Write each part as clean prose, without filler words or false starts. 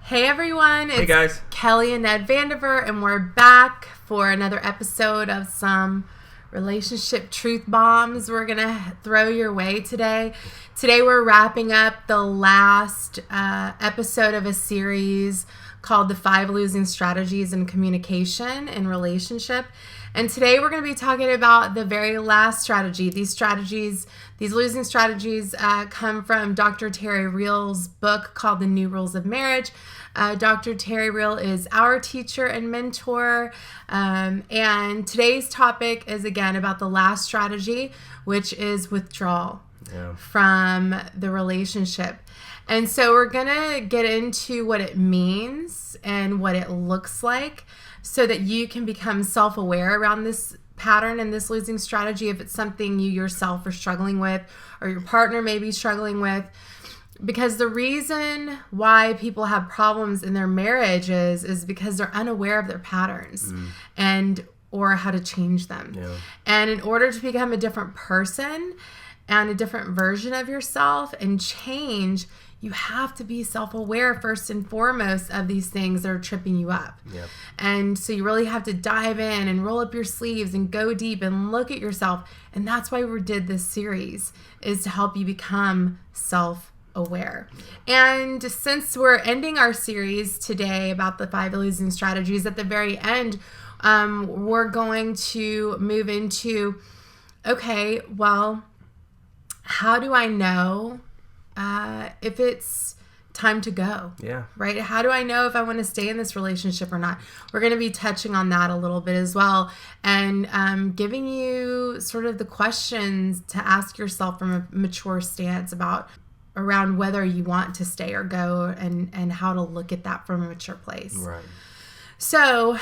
Hey everyone, Hey guys. Kelly and Ned Vandiver, and we're back for another episode of some relationship truth bombs we're going to throw your way today. Today we're wrapping up the last episode of a series called The 5 Losing Strategies in Communication and Relationship. And today we're going to be talking about the very last strategy. These losing strategies come from Dr. Terry Real's book called The New Rules of Marriage. Dr. Terry Real is our teacher and mentor. And today's topic is again about the last strategy, which is withdrawal from the relationship. And so we're going to get into what it means and what it looks like so that you can become self-aware around this pattern and this losing strategy if it's something you yourself are struggling with or your partner may be struggling with. Because the reason why people have problems in their marriages is because they're unaware of their patterns or how to change them. Yeah. And in order to become a different person and a different version of yourself and change, you have to be self-aware first and foremost of these things that are tripping you up. Yep. And so you really have to dive in and roll up your sleeves and go deep and look at yourself. And that's why we did this series, is to help you become self-aware. And since we're ending our series today about the 5 losing strategies, at the very end, we're going to move into, okay, well, how do I know if it's time to go? Yeah. Right? How do I know if I want to stay in this relationship or not? We're going to be touching on that a little bit as well, and giving you sort of the questions to ask yourself from a mature stance around whether you want to stay or go, and how to look at that from a mature place. Right. So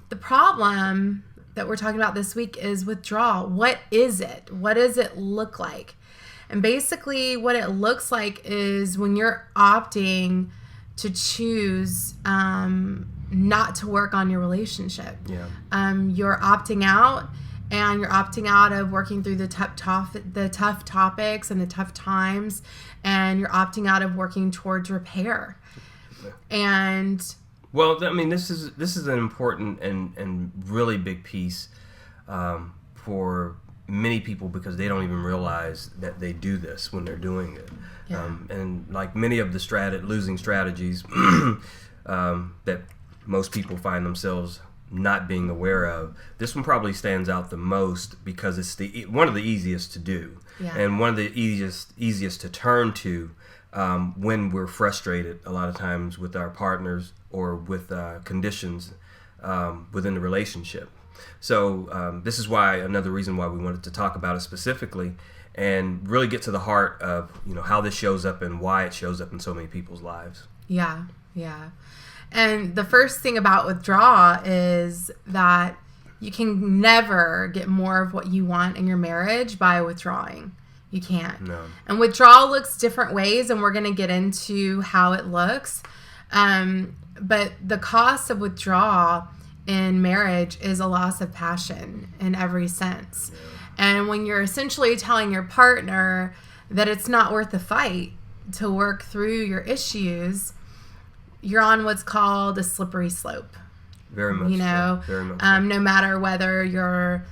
the problem that we're talking about this week is withdrawal. What is it? What does it look like? And basically what it looks like is when you're opting to choose not to work on your relationship. Yeah. You're opting out, and you're opting out of working through the tough topics and the tough times, and you're opting out of working towards repair. And well, I mean, this is an important and really big piece for many people, because they don't even realize that they do this when they're doing it. Yeah. And like many of the losing strategies that most people find themselves not being aware of, this one probably stands out the most because it's one of the easiest to do. Yeah. And one of the easiest to turn to when we're frustrated a lot of times with our partners or with conditions within the relationship. So this is another reason why we wanted to talk about it specifically and really get to the heart of, how this shows up and why it shows up in so many people's lives. Yeah, yeah. And the first thing about withdrawal is that you can never get more of what you want in your marriage by withdrawing. You can't. No. And withdrawal looks different ways, and we're going to get into how it looks. But the cost of withdrawal in marriage is a loss of passion in every sense. Yeah. And when you're essentially telling your partner that it's not worth the fight to work through your issues, you're on what's called a slippery slope. Very much so. Very much so. No matter whether you're,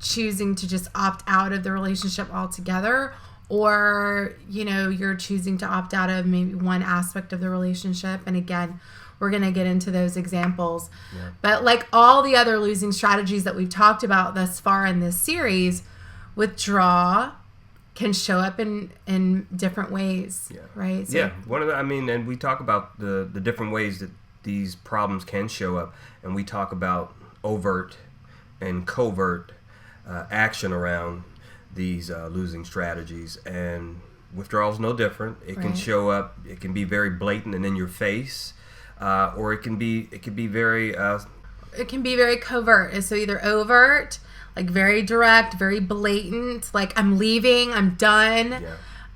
choosing to just opt out of the relationship altogether, or, you're choosing to opt out of maybe one aspect of the relationship. And again, we're going to get into those examples. Yeah. But like all the other losing strategies that we've talked about thus far in this series, withdrawal can show up in different ways, right? So, and we talk about the different ways that these problems can show up, and we talk about overt and covert action around these losing strategies, and withdrawal is no different. It can show up. It can be very blatant and in your face, or it can be very. It can be very covert. So either overt, like very direct, very blatant, like I'm leaving, I'm done.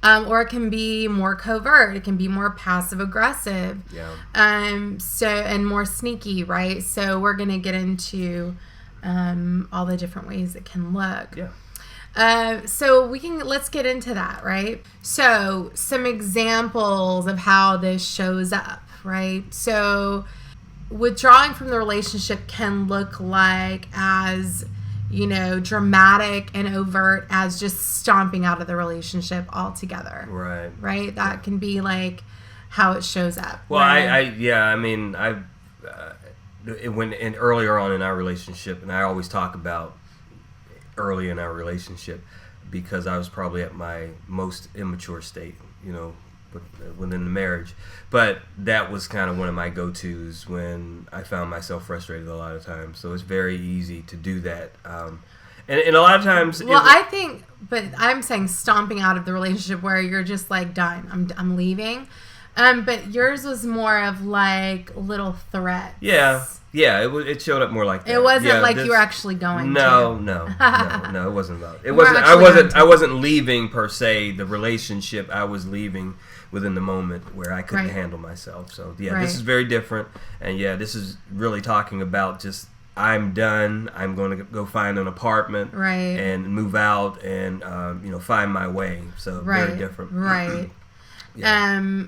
Yeah. Or it can be more covert. It can be more passive aggressive. Yeah. And more sneaky, right? So we're gonna get into all the different ways it can look. Yeah. So let's get into that, right? So some examples of how this shows up, right? So withdrawing from the relationship can look like as, dramatic and overt as just stomping out of the relationship altogether. Right. Right? That can be like how it shows up. Well, earlier on in our relationship, and I always talk about early in our relationship because I was probably at my most immature state, within the marriage. But that was kind of one of my go-tos when I found myself frustrated a lot of times. So it's very easy to do that. And a lot of times... Well, but I'm saying stomping out of the relationship where you're just like, done, I'm leaving. But yours was more of like little threats. Yeah, it showed up more like that. It wasn't like you were actually going no, it wasn't about it. I wasn't leaving per se the relationship. I was leaving within the moment where I couldn't handle myself. So this is very different. And this is really talking about just I'm done. I'm going to go find an apartment and move out and find my way. So very different. Right.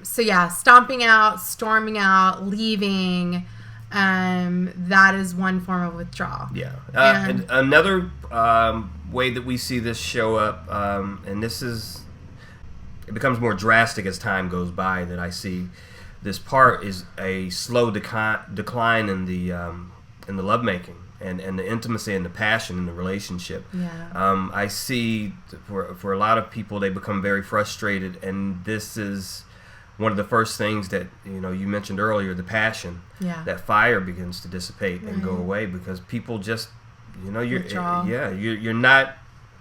Stomping out, storming out, leaving, that is one form of withdrawal. Yeah. And another way that we see this show up, and it becomes more drastic as time goes by, that I see this part is a slow decline in the lovemaking and the intimacy and the passion in the relationship. Yeah. I see for a lot of people, they become very frustrated, and this is one of the first things that you mentioned earlier, the passion. Yeah. That fire begins to dissipate and go away because people just you're not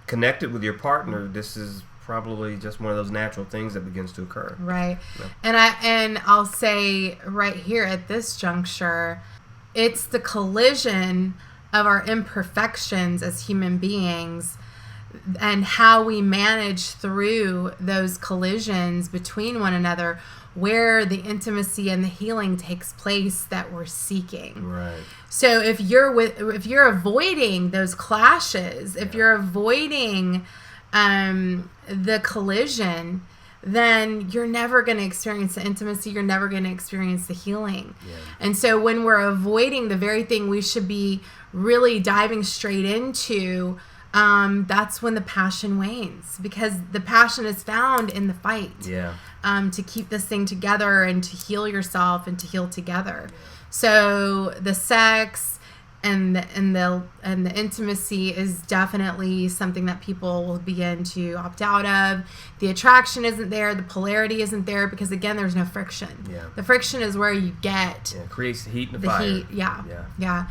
connected with your partner. This is probably just one of those natural things that begins to occur. Right. Yeah. And I'll say right here at this juncture, it's the collision of our imperfections as human beings and how we manage through those collisions between one another where the intimacy and the healing takes place that we're seeking. Right. So if you're avoiding those clashes, if you're avoiding the collision, then you're never going to experience the intimacy. You're never going to experience the healing. Yeah. And so when we're avoiding the very thing we should be really diving straight into, that's when the passion wanes, because the passion is found in the fight. Yeah. To keep this thing together and to heal yourself and to heal together. Yeah. So the sex and the intimacy is definitely something that people will begin to opt out of. The attraction isn't there. The polarity isn't there because, again, there's no friction. Yeah. The friction is where you get... Yeah, it creates the heat and the fire. Heat, yeah.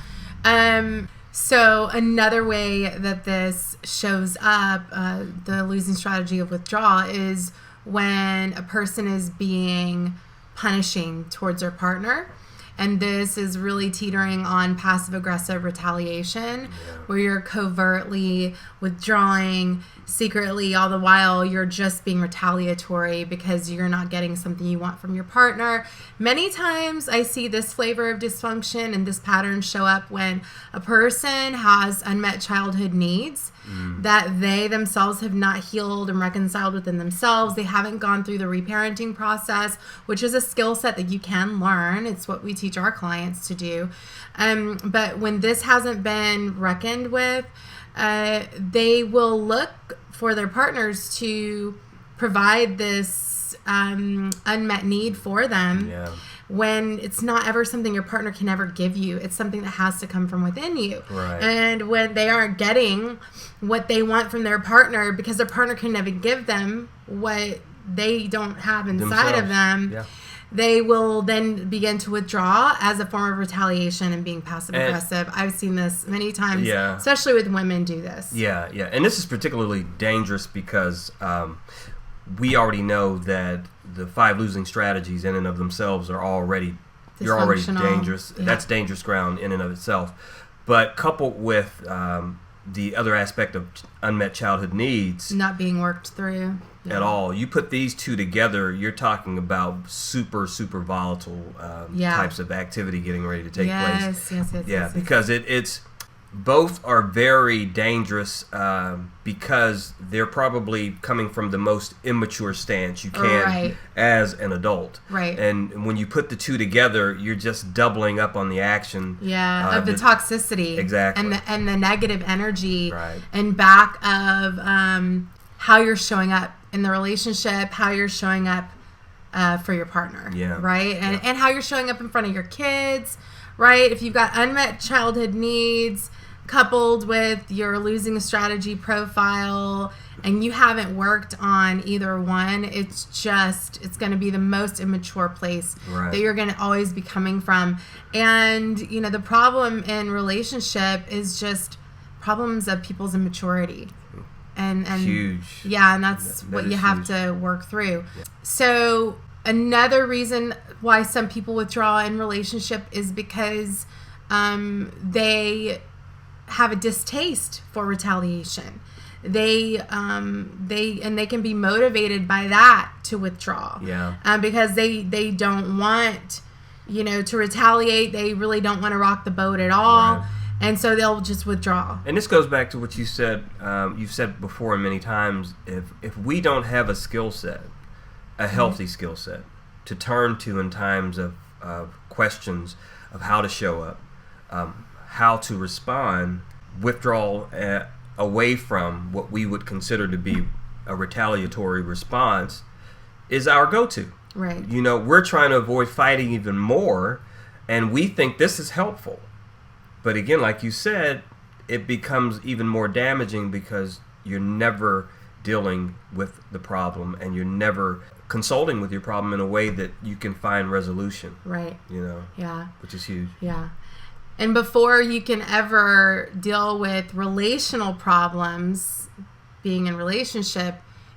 So another way that this shows up, the losing strategy of withdrawal, is when a person is being punishing towards their partner. And this is really teetering on passive-aggressive retaliation, where you're covertly withdrawing secretly, all the while you're just being retaliatory because you're not getting something you want from your partner. Many times I see this flavor of dysfunction and this pattern show up when a person has unmet childhood needs that they themselves have not healed and reconciled within themselves. They haven't gone through the reparenting process, which is a skill set that you can learn. It's what we teach our clients to do. But when this hasn't been reckoned with, they will look for their partners to provide this unmet need for them. Yeah. When it's not ever something your partner can ever give you. It's something that has to come from within you. Right. And when they aren't getting what they want from their partner because their partner can never give them what they don't have inside of them, they will then begin to withdraw as a form of retaliation and being passive-aggressive. I've seen this many times, especially with women do this. Yeah. And this is particularly dangerous because we already know that the 5 losing strategies in and of themselves are already, you're already dangerous. Yeah. That's dangerous ground in and of itself. But coupled with the other aspect of unmet childhood needs not being worked through at all, you put these two together, you're talking about super volatile types of activity getting ready to take place. Yes. Because it's both are very dangerous because they're probably coming from the most immature stance you can as an adult. Right. And when you put the two together, you're just doubling up on the action. Yeah, of the toxicity. Exactly. And the negative energy right. in back of how you're showing up in the relationship, how you're showing up for your partner. Yeah. Right? And how you're showing up in front of your kids. Right? If you've got unmet childhood needs coupled with your losing strategy profile and you haven't worked on either one, it's going to be the most immature place that you're going to always be coming from. And, the problem in relationship is just problems of people's immaturity. And huge. Yeah, and that's what you have to work through. Yeah. So another reason why some people withdraw in relationship is because they have a distaste for retaliation. They can be motivated by that to withdraw. Yeah. Because they don't want, to retaliate. They really don't want to rock the boat at all. Right. And so they'll just withdraw. And this goes back to what you said. You've said before many times. If we don't have a skill set, a healthy skill set, to turn to in times of questions of how to show up, how to respond, withdrawal away from what we would consider to be a retaliatory response is our go-to. Right. We're trying to avoid fighting even more, and we think this is helpful. But again, like you said, it becomes even more damaging because you're never dealing with the problem and you're never consulting with your problem in a way that you can find resolution. Right. Yeah. Which is huge. Yeah. And before you can ever deal with relational problems, being in relationship,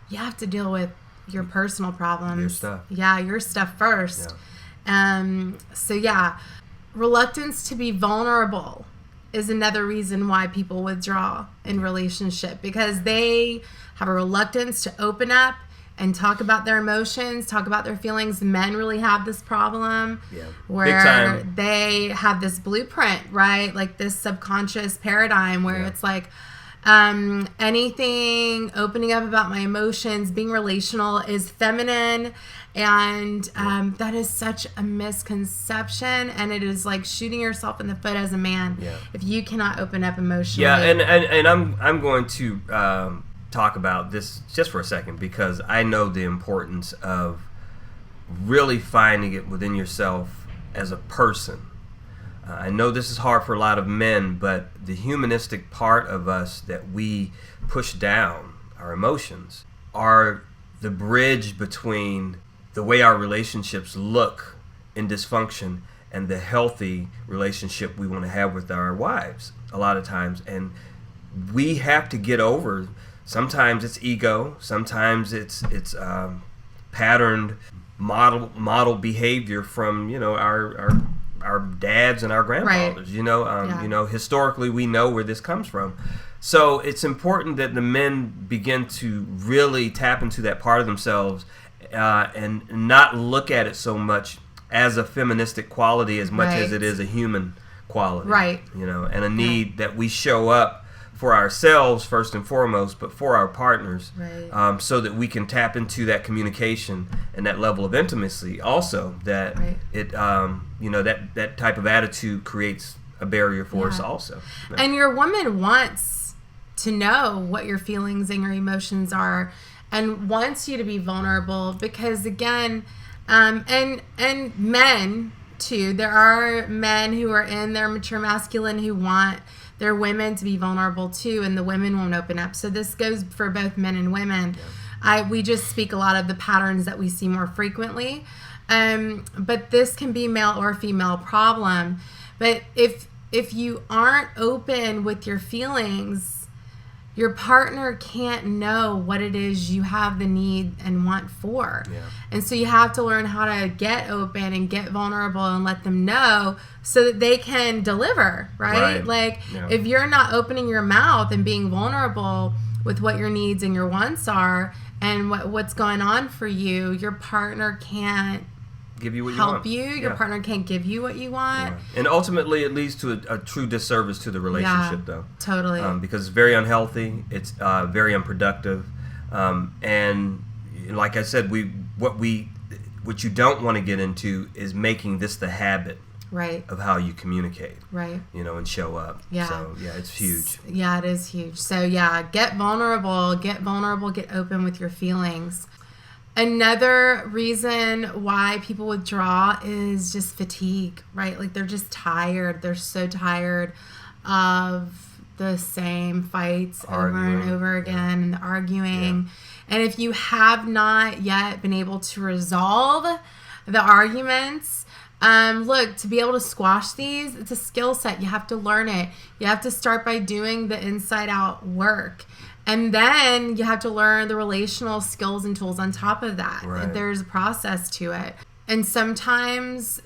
you have to deal with your personal problems. Your stuff. Yeah, your stuff first. Yeah. Reluctance to be vulnerable is another reason why people withdraw in relationship, because they have a reluctance to open up and talk about their emotions, talk about their feelings. Men really have this problem where they have this blueprint, right? Like this subconscious paradigm where it's like anything opening up about my emotions, being relational is feminine. And that is such a misconception, and it is like shooting yourself in the foot as a man if you cannot open up emotionally. Yeah, and I'm going to talk about this just for a second, because I know the importance of really finding it within yourself as a person. I know this is hard for a lot of men, but the humanistic part of us that we push down, our emotions, are the bridge between the way our relationships look in dysfunction and the healthy relationship we want to have with our wives a lot of times. And we have to get over, sometimes it's ego, sometimes it's patterned model behavior from our dads and our grandfathers. Historically we know where this comes from. So it's important that the men begin to really tap into that part of themselves and not look at it so much as a feministic quality as much as it is a human quality. Right. And a need that we show up for ourselves first and foremost, but for our partners, so that we can tap into that communication and that level of intimacy also, that it that type of attitude creates a barrier for us also. And your woman wants to know what your feelings and your emotions are, and wants you to be vulnerable, because again, and men too, there are men who are in their mature masculine who want their women to be vulnerable too, and the women won't open up. So this goes for both men and women. We just speak a lot of the patterns that we see more frequently, but this can be male or female problem. But if you aren't open with your feelings, your partner can't know what it is you have the need and want for. And so you have to learn how to get open and get vulnerable and let them know so that they can deliver, right? If you're not opening your mouth and being vulnerable with what your needs and your wants are and what's going on for you, your partner can't give you what you want. Help you. Your partner can't give you what you want. Right. And ultimately, it leads to a true disservice to the relationship, though. Totally. Because it's very unhealthy. It's very unproductive. And like I said, what you don't want to get into is making this the habit. Right. Of how you communicate. Right. And show up. Yeah. So, it's huge. Yeah, it is huge. So, get vulnerable, get open with your feelings. Another reason why people withdraw is just fatigue, right? Like, they're just tired. They're so tired of the same fights over and over again and the arguing. Yeah. And if you have not yet been able to resolve the arguments, look, to be able to squash these, it's a skill set. You have to learn it. You have to start by doing the inside out work. And then you have to learn the relational skills and tools on top of that. Right. There's a process to it. And sometimes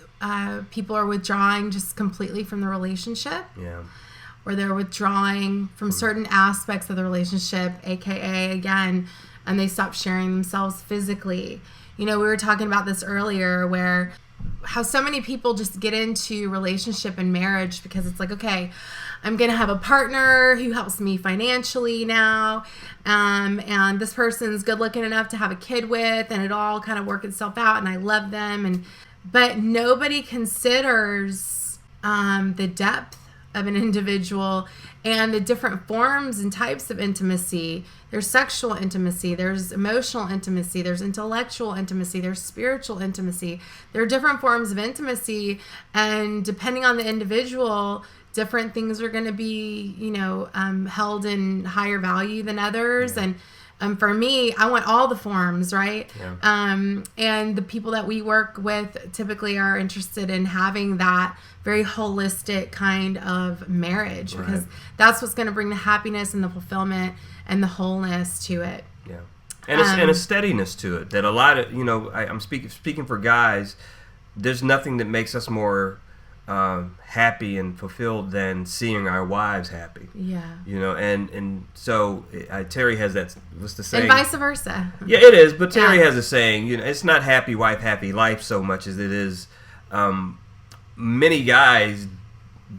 people are withdrawing just completely from the relationship. Yeah. Or they're withdrawing from certain aspects of the relationship, aka, again, and they stop sharing themselves physically. We were talking about this earlier, where how so many people just get into relationship and marriage because it's like, okay, I'm going to have a partner who helps me financially now, and this person's good looking enough to have a kid with, and it all kind of work itself out, and I love them, but nobody considers the depth of an individual and the different forms and types of intimacy. There's sexual intimacy, there's emotional intimacy, there's intellectual intimacy, there's spiritual intimacy. There are different forms of intimacy, and depending on the individual, different things are going to be, held in higher value than others. Yeah. And for me, I want all the forms, right? Yeah. And the people that we work with typically are interested in having that very holistic kind of marriage, because that's what's going to bring the happiness and the fulfillment and the wholeness to it. Yeah. And a steadiness to it that a lot of, I'm speaking for guys, there's nothing that makes us more happy and fulfilled than seeing our wives happy. Yeah. And so Terry has that, what's the saying? And vice versa. Yeah, it is. But Terry has a saying, it's not happy wife, happy life so much as it is, many guys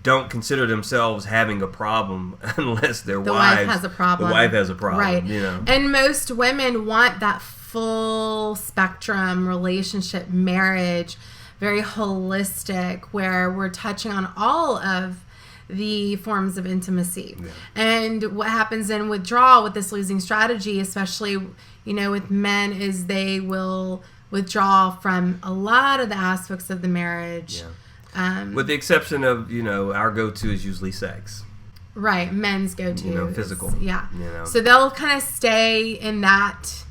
don't consider themselves having a problem unless the wife has a problem. The wife has a problem. Right. And most women want that full spectrum relationship, marriage, very holistic, where we're touching on all of the forms of intimacy. Yeah. And what happens in withdrawal with this losing strategy, especially, with men, is they will withdraw from a lot of the aspects of the marriage. Yeah. With the exception of, our go-to is usually sex. Right. Men's go-to. Physical. Yeah. So they'll kind of stay in that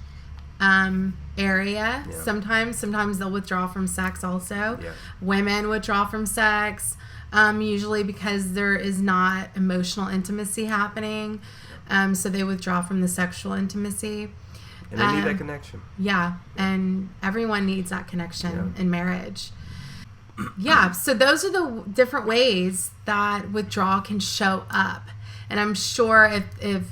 area. Yeah. Sometimes they'll withdraw from sex also. Yeah. Women withdraw from sex, usually because there is not emotional intimacy happening. So they withdraw from the sexual intimacy. And they need that connection. Yeah. And everyone needs that connection in marriage. Yeah. So those are the different ways that withdrawal can show up. And I'm sure if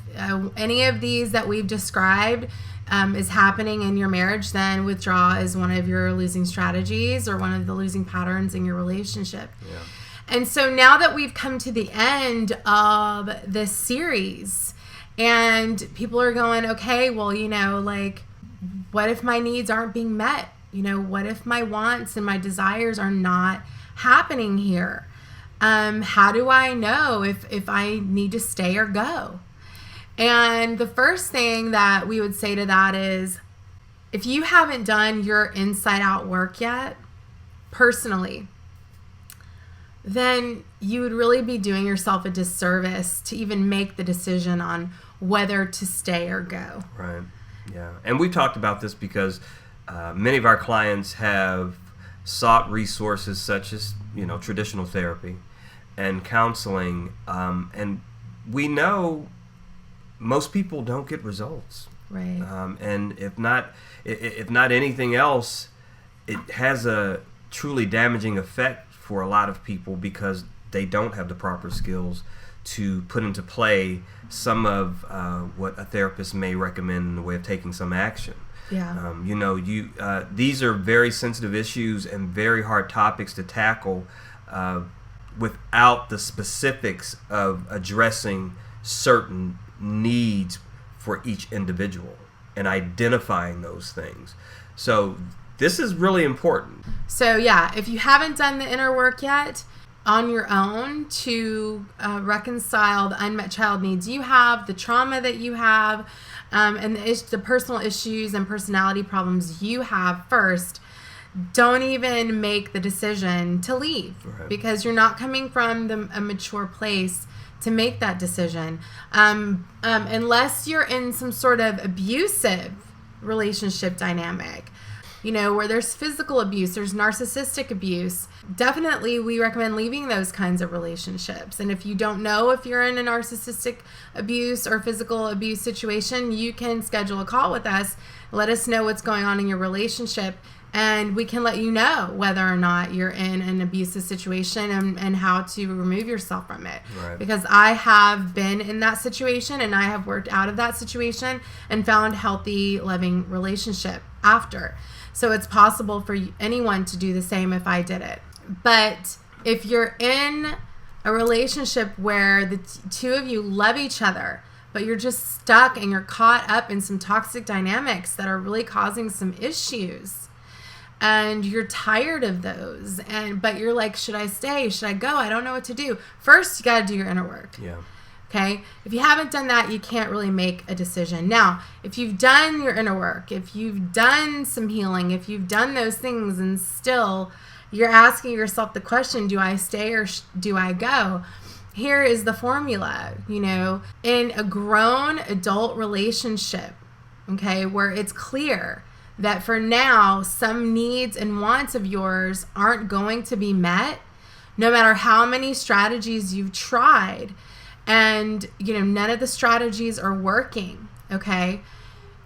any of these that we've described is happening in your marriage, then withdrawal is one of your losing strategies or one of the losing patterns in your relationship. Yeah. And so now that we've come to the end of this series and people are going, okay, well, what if my needs aren't being met? What if my wants and my desires are not happening here? How do I know if I need to stay or go? And the first thing that we would say to that is, if you haven't done your inside out work yet, personally, then you would really be doing yourself a disservice to even make the decision on whether to stay or go. Right. Yeah. And we talked about this because many of our clients have sought resources such as, traditional therapy and counseling. And we know most people don't get results. Right. And if not anything else, it has a truly damaging effect for a lot of people because they don't have the proper skills to put into play some of what a therapist may recommend in the way of taking some action. Yeah. These are very sensitive issues and very hard topics to tackle without the specifics of addressing certain needs for each individual and identifying those things. So this is really important. So yeah, if you haven't done the inner work yet on your own to reconcile the unmet child needs you have, the trauma that you have, and the personal issues and personality problems you have first, don't even make the decision to leave, because you're not coming from a mature place to make that decision. Unless you're in some sort of abusive relationship dynamic, where there's physical abuse, there's narcissistic abuse, definitely we recommend leaving those kinds of relationships. And if you don't know if you're in a narcissistic abuse or physical abuse situation, you can schedule a call with us. Let us know what's going on in your relationship, and we can let you know whether or not you're in an abusive situation and how to remove yourself from it. Right. Because I have been in that situation, and I have worked out of that situation and found healthy, loving relationship after. So it's possible for anyone to do the same if I did it. But if you're in a relationship where the two of you love each other, but you're just stuck and you're caught up in some toxic dynamics that are really causing some issues, and you're tired of those, but you're like, should I stay? Should I go? I don't know what to do. First, you got to do your inner work. Yeah. Okay? If you haven't done that, you can't really make a decision. Now, if you've done your inner work, if you've done some healing, if you've done those things and still you're asking yourself the question, do I stay or do I go? Here is the formula, in a grown adult relationship, okay, where it's clear that for now, some needs and wants of yours aren't going to be met, no matter how many strategies you've tried. And, none of the strategies are working, okay?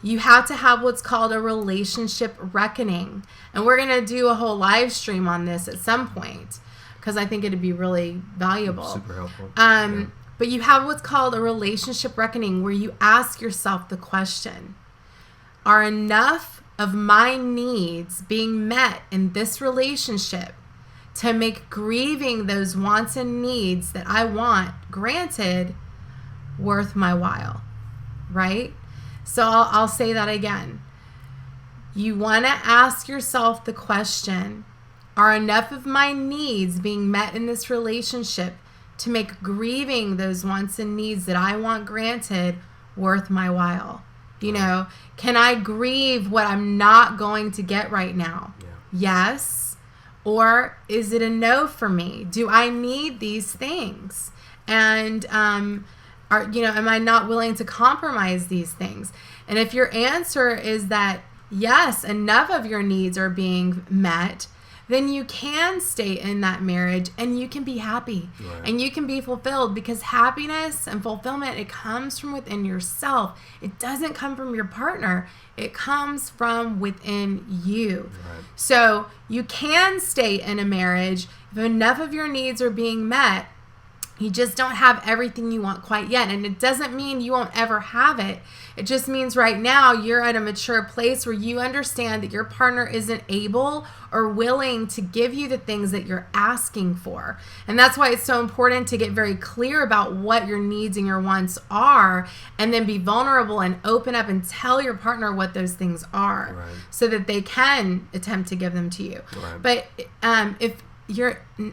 You have to have what's called a relationship reckoning. And we're going to do a whole live stream on this at some point, because I think it'd be really valuable. Super helpful. But you have what's called a relationship reckoning, where you ask yourself the question, are enough of my needs being met in this relationship to make grieving those wants and needs that I want granted worth my while, right? So I'll say that again. You want to ask yourself the question, are enough of my needs being met in this relationship to make grieving those wants and needs that I want granted worth my while? Can I grieve what I'm not going to get right now? Yeah. Yes. Or is it a no for me? Do I need these things? And, am I not willing to compromise these things? And if your answer is that yes, enough of your needs are being met, then you can stay in that marriage and you can be happy. Right. And you can be fulfilled, because happiness and fulfillment, it comes from within yourself. It doesn't come from your partner. It comes from within you. Right. So you can stay in a marriage if enough of your needs are being met. You just don't have everything you want quite yet. And it doesn't mean you won't ever have it. It just means right now you're at a mature place where you understand that your partner isn't able or willing to give you the things that you're asking for. And that's why it's so important to get very clear about what your needs and your wants are, and then be vulnerable and open up and tell your partner what those things are, Right. so that they can attempt to give them to you. Right. But if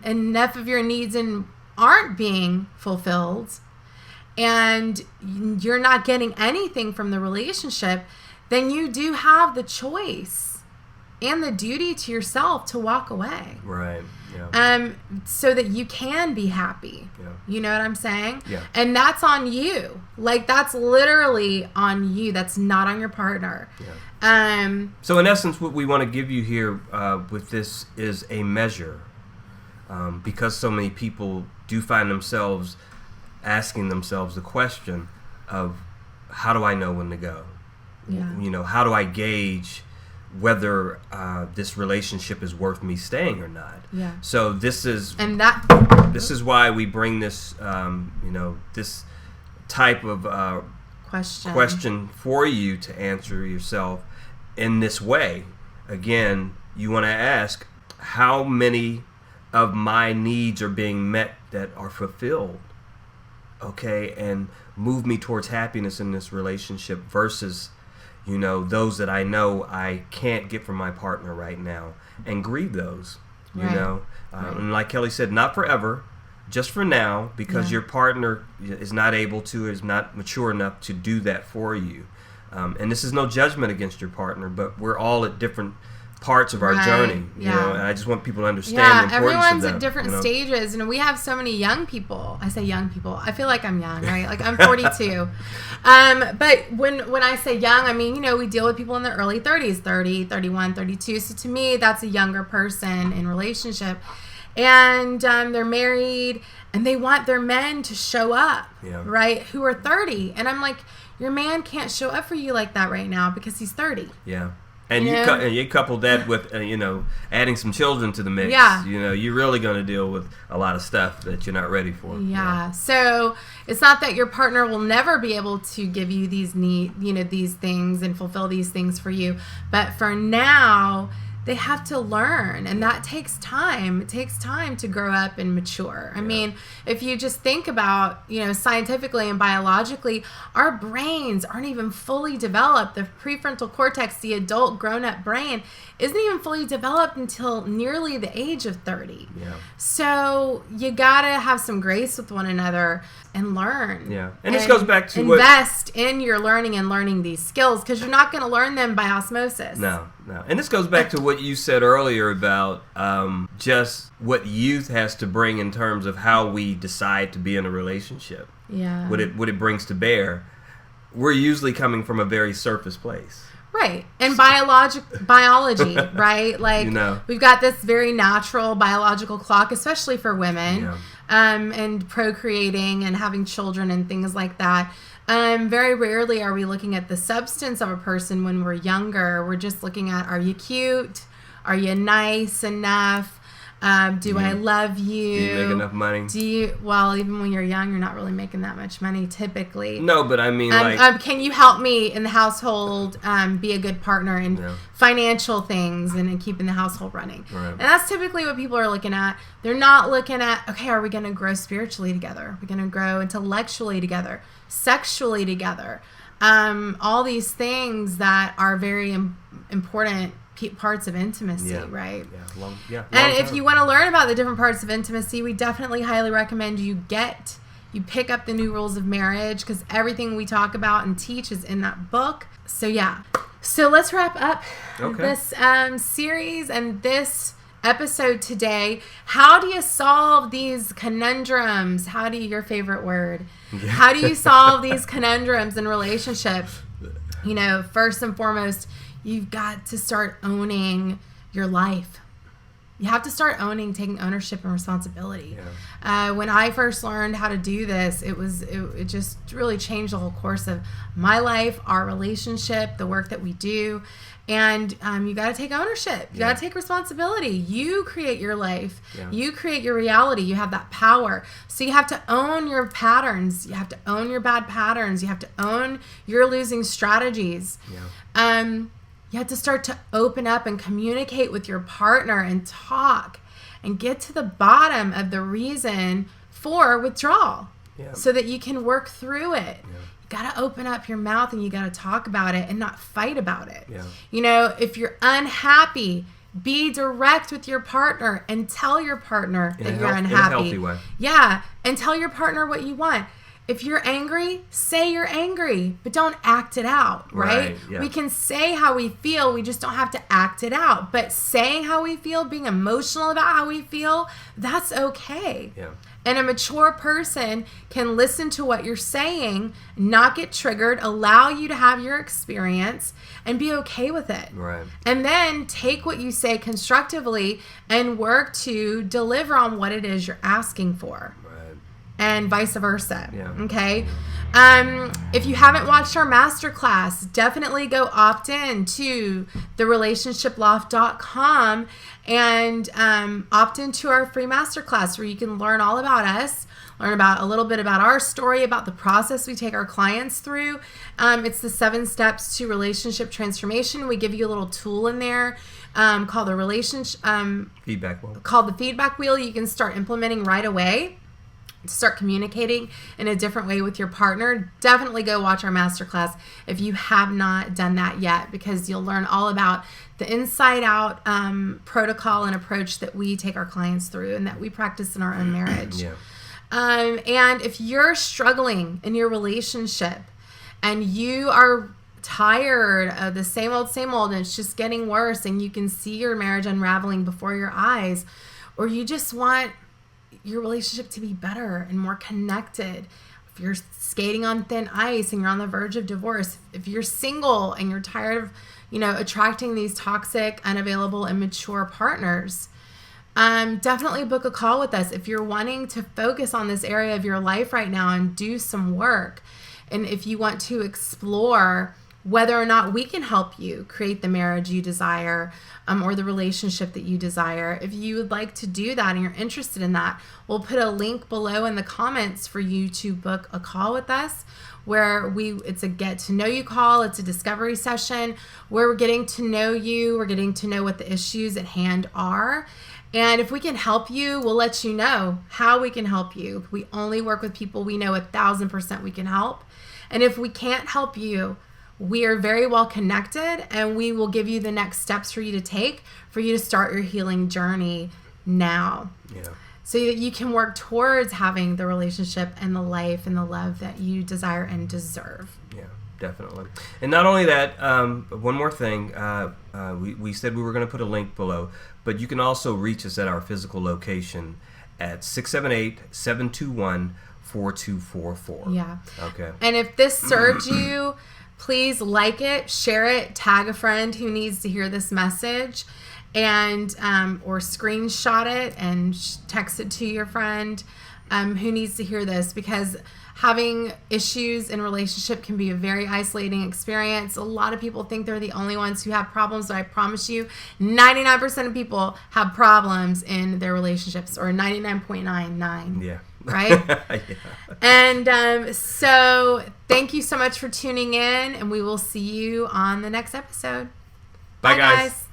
enough of your needs aren't being fulfilled, and you're not getting anything from the relationship, then you do have the choice and the duty to yourself to walk away. Right. Yeah. So that you can be happy. Yeah. You know what I'm saying? Yeah. And that's on you. Like, that's literally on you. That's not on your partner. Yeah. So in essence, what we want to give you here with this is a measure, because so many people do find themselves asking themselves the question of, how do I know when to go? Yeah. How do I gauge whether this relationship is worth me staying or not? Yeah. So this is why we bring this this type of question for you to answer yourself, in this way, again, you want to ask, how many of my needs are being met that are fulfilled? Okay, and move me towards happiness in this relationship versus, those that I know I can't get from my partner right now, and grieve those, Right. And like Kelly said, not forever, just for now, because your partner is not able to, is not mature enough to do that for you. And this is no judgment against your partner, but we're all at different parts of our journey, and I just want people to understand the importance everyone's of that, at different stages, and we have so many young people. I say young people, I feel like I'm young, right? Like I'm 42. But when I say young, I mean, we deal with people in their early 30s, 30, 31, 32. So to me, that's a younger person in relationship. And they're married, and they want their men to show up, right? Who are 30. And I'm like, your man can't show up for you like that right now because he's 30. Yeah. And you couple that with, adding some children to the mix. Yeah. You're really going to deal with a lot of stuff that you're not ready for. Yeah. So it's not that your partner will never be able to give you these these things and fulfill these things for you. But for now, they have to learn, and that takes time. It takes time to grow up and mature. I mean, if you just think about, scientifically and biologically, our brains aren't even fully developed. The prefrontal cortex, the adult grown-up brain, isn't even fully developed until nearly the age of 30. Yeah. So you gotta have some grace with one another and learn. Yeah. And this goes back to invest in your learning and learning these skills, because you're not going to learn them by osmosis. No. And this goes back to what you said earlier about just what youth has to bring in terms of how we decide to be in a relationship. Yeah. What it brings to bear. We're usually coming from a very surface place. Right. And biology, right? Like, we've got this very natural biological clock, especially for women, and procreating and having children and things like that. Very rarely are we looking at the substance of a person when we're younger. We're just looking at, are you cute? Are you nice enough? Do I love you? Do you make enough money? Well, even when you're young, you're not really making that much money typically. No, but I mean, can you help me in the household, be a good partner in financial things and in keeping the household running? Right. And that's typically what people are looking at. They're not looking at, okay, are we going to grow spiritually together? Are we going to grow intellectually together? Sexually together? All these things that are very important parts of intimacy, right? Yeah. And if you want to learn about the different parts of intimacy, we definitely highly recommend you pick up the New Rules of Marriage, because everything we talk about and teach is in that book. So so let's wrap up this series and this episode today. How do you solve these conundrums? Your favorite word? How do you solve these conundrums in relationships? First and foremost, you've got to start owning your life. You have to start taking ownership and responsibility. When I first learned how to do this, it just really changed the whole course of my life, our relationship, the work that we do. And you got to take ownership. You got to take responsibility. You create your life. You create your reality. You have that power. So you have to own your patterns. You have to own your bad patterns. You have to own your losing strategies. You have to start to open up and communicate with your partner and talk and get to the bottom of the reason for withdrawal so that you can work through it. You got to open up your mouth and you got to talk about it and not fight about it. If you're unhappy, be direct with your partner and tell your partner that you're unhappy. In a healthy way. Yeah, and tell your partner what you want. If you're angry, say you're angry, but don't act it out, right? We can say how we feel, we just don't have to act it out. But saying how we feel, being emotional about how we feel, that's okay. And a mature person can listen to what you're saying, not get triggered, allow you to have your experience, and be okay with it. And then take what you say constructively and work to deliver on what it is you're asking for. And vice versa. Okay. If you haven't watched our masterclass, definitely go opt in to therelationshiploft.com and opt into our free masterclass where you can learn all about us, learn about a little bit about our story, about the process we take our clients through. It's the 7 steps to relationship transformation. We give you a little tool in there called the feedback wheel. Called the feedback wheel. You can start implementing right away to start communicating in a different way with your partner. Definitely go watch our masterclass if you have not done that yet, because you'll learn all about the inside out protocol and approach that we take our clients through and that we practice in our own marriage. Yeah. And if you're struggling in your relationship and you are tired of the same old, and it's just getting worse and you can see your marriage unraveling before your eyes, or you just want your relationship to be better and more connected, if you're skating on thin ice and you're on the verge of divorce, if you're single and you're tired of, attracting these toxic, unavailable, immature partners, definitely book a call with us. If you're wanting to focus on this area of your life right now and do some work, and if you want to explore whether or not we can help you create the marriage you desire, or the relationship that you desire, if you would like to do that and you're interested in that, we'll put a link below in the comments for you to book a call with us, where it's a get to know you call. It's a discovery session where we're getting to know you. We're getting to know what the issues at hand are. And if we can help you, we'll let you know how we can help you. We only work with people we know 1,000% we can help. And if we can't help you, we are very well connected, and we will give you the next steps for you to take for you to start your healing journey now. Yeah. So that you can work towards having the relationship and the life and the love that you desire and deserve. Yeah, definitely. And not only that, one more thing. We said we were going to put a link below, but you can also reach us at our physical location at 678-721-4244. Yeah. Okay. And if this served you, please like it, share it, tag a friend who needs to hear this message, and or screenshot it and text it to your friend who needs to hear this, because having issues in relationship can be a very isolating experience. A lot of people think they're the only ones who have problems, but I promise you 99% of people have problems in their relationships, or 99.99. Yeah. Right? Yeah. And so thank you so much for tuning in, and we will see you on the next episode. Bye guys.